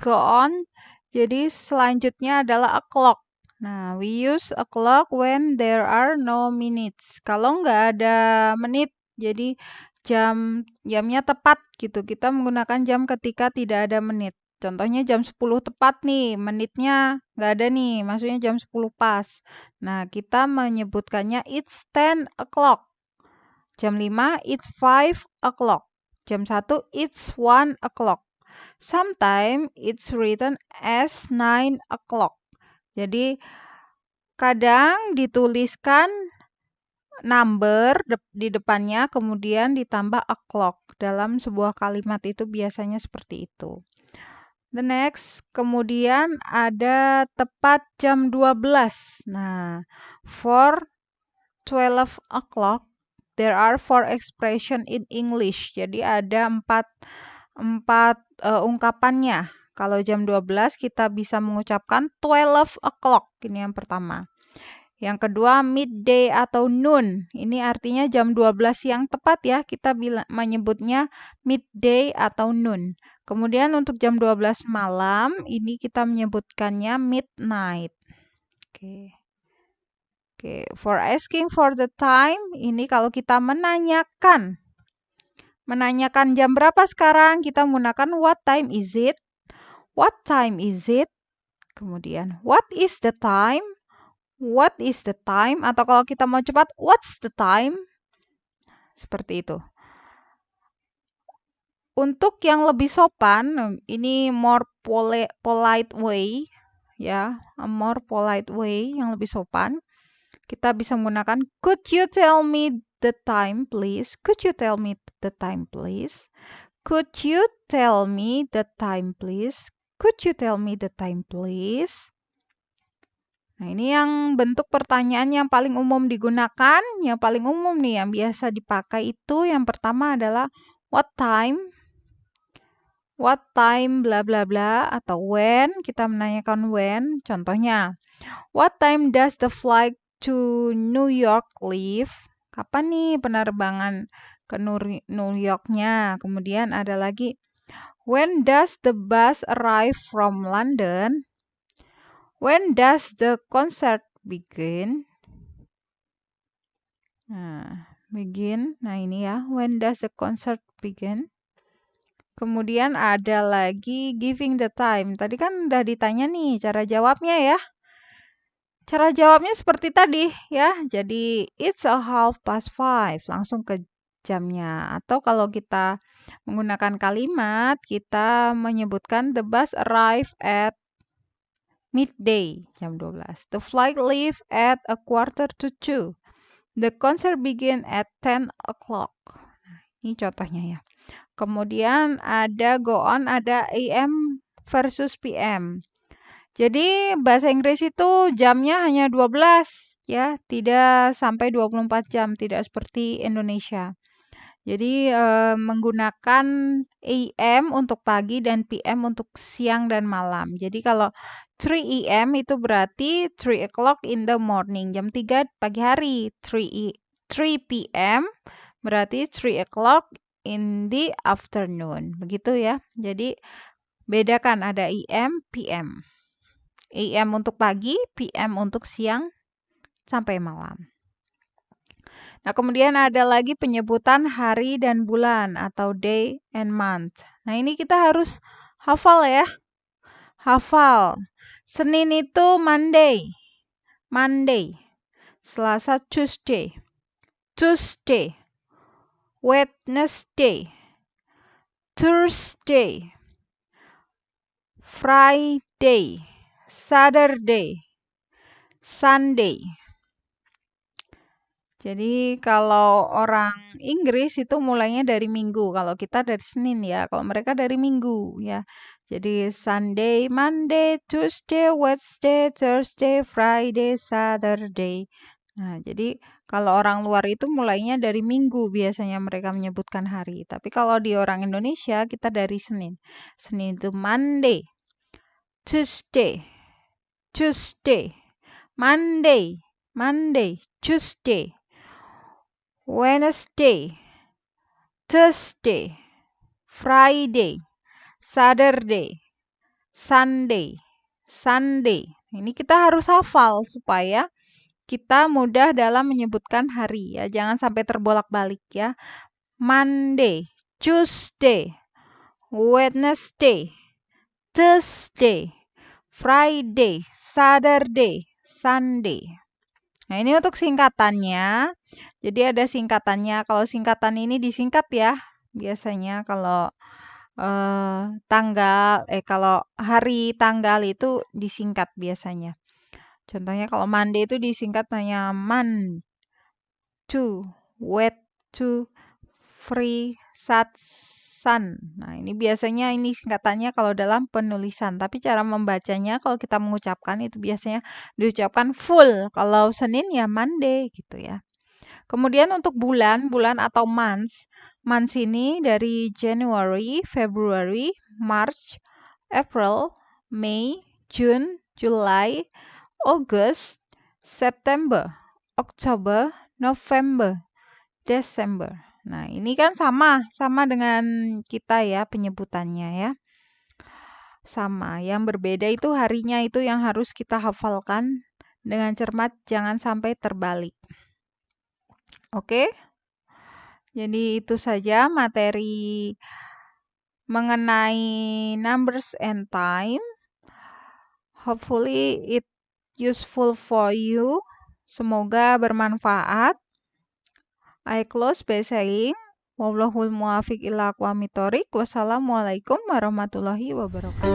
go on. Jadi selanjutnya adalah a clock. Nah, we use a clock when there are no minutes. Kalau nggak ada menit, jadi jamnya tepat gitu. Kita menggunakan jam ketika tidak ada menit. Contohnya jam 10 tepat nih, menitnya nggak ada nih, maksudnya jam 10 pas. Nah, kita menyebutkannya it's 10 o'clock. Jam 5, it's 5 o'clock. Jam 1, it's 1 o'clock. Sometimes it's written as 9 o'clock. Jadi, kadang dituliskan number di depannya, kemudian ditambah o'clock. Dalam sebuah kalimat itu biasanya seperti itu. The next, kemudian ada tepat jam 12. Nah, for 12 o'clock, there are 4 expression in English. Jadi ada empat ungkapannya. Kalau jam 12 kita bisa mengucapkan 12 o'clock. Ini yang pertama. Yang kedua midday atau noon. Ini artinya jam 12 siang tepat ya. Kita menyebutnya midday atau noon. Kemudian untuk jam 12 malam ini kita menyebutkannya midnight. Oke. Oke, for asking for the time, ini kalau kita menanyakan jam berapa sekarang, kita menggunakan what time is it? What time is it? Kemudian, what is the time? What is the time? Atau kalau kita mau cepat, what's the time? Seperti itu. Untuk yang lebih sopan, ini more polite way, ya, a more polite way, yang lebih sopan. Kita bisa menggunakan could you tell me the time please? Could you tell me the time please? Could you tell me the time please? Could you tell me the time please? Nah, ini yang bentuk pertanyaan yang paling umum digunakan, yang paling umum nih yang biasa dipakai itu yang pertama adalah what time? What time bla bla bla atau when, kita menanyakan when. Contohnya, what time does the flight to New York leave? Kapan nih penerbangan ke New York-nya? Kemudian ada lagi, when does the bus arrive from London? When does the concert begin? Nah, begin. Nah, ini ya, when does the concert begin? Kemudian ada lagi giving the time. Tadi kan udah ditanya nih cara jawabnya ya. Cara jawabnya seperti tadi ya. Jadi it's a 5:30, langsung ke jamnya. Atau kalau kita menggunakan kalimat, kita menyebutkan the bus arrive at midday, jam 12. The flight leave at 1:45. The concert begin at 10 o'clock. Ini contohnya ya. Kemudian ada go on, ada AM versus PM. Jadi bahasa Inggris itu jamnya hanya 12 ya, tidak sampai 24 jam, tidak seperti Indonesia. Jadi menggunakan AM untuk pagi dan PM untuk siang dan malam. Jadi kalau 3 AM itu berarti 3 o'clock in the morning, jam 3 pagi hari. 3 PM berarti 3 o'clock in the afternoon. Begitu ya. Jadi bedakan ada AM, PM. AM untuk pagi, PM untuk siang sampai malam. Nah, kemudian ada lagi penyebutan hari dan bulan atau day and month. Nah, ini kita harus hafal ya. Hafal. Senin itu Monday. Monday. Selasa Tuesday. Tuesday. Wednesday. Thursday. Friday. Saturday, Sunday. Jadi kalau orang Inggris itu mulainya dari Minggu, kalau kita dari Senin ya, kalau mereka dari Minggu ya. Jadi Sunday, Monday, Tuesday, Wednesday, Thursday, Friday, Saturday. Nah, jadi kalau orang luar itu mulainya dari Minggu biasanya mereka menyebutkan hari. Tapi kalau di orang Indonesia kita dari Senin. Senin itu Monday, Tuesday, Tuesday, Monday, Tuesday, Wednesday, Thursday, Friday, Saturday, Sunday, Sunday. Ini kita harus hafal supaya kita mudah dalam menyebutkan hari ya. Jangan sampai terbolak-balik ya. Monday, Tuesday, Wednesday, Thursday, Friday, Saturday, Sunday. Nah, ini untuk singkatannya. Jadi ada singkatannya. Kalau singkatan ini disingkat ya. Biasanya kalau kalau hari tanggal itu disingkat biasanya. Contohnya kalau Monday itu disingkat hanya man, to, wet, to, free, sat, sun. Nah, ini biasanya ini singkatannya kalau dalam penulisan. Tapi cara membacanya kalau kita mengucapkan itu biasanya diucapkan full. Kalau Senin ya Monday gitu ya. Kemudian untuk bulan atau months. Months ini dari January, February, March, April, May, June, July, August, September, October, November, December. Nah, ini kan sama dengan kita ya penyebutannya ya. Sama, yang berbeda itu harinya itu yang harus kita hafalkan dengan cermat, jangan sampai terbalik. Oke? Jadi itu saja materi mengenai numbers and time. Hopefully it useful for you. Semoga bermanfaat. I close by saying, wallahul muwaffiq ila aqwamit thoriq. Wassalamualaikum warahmatullahi wabarakatuh.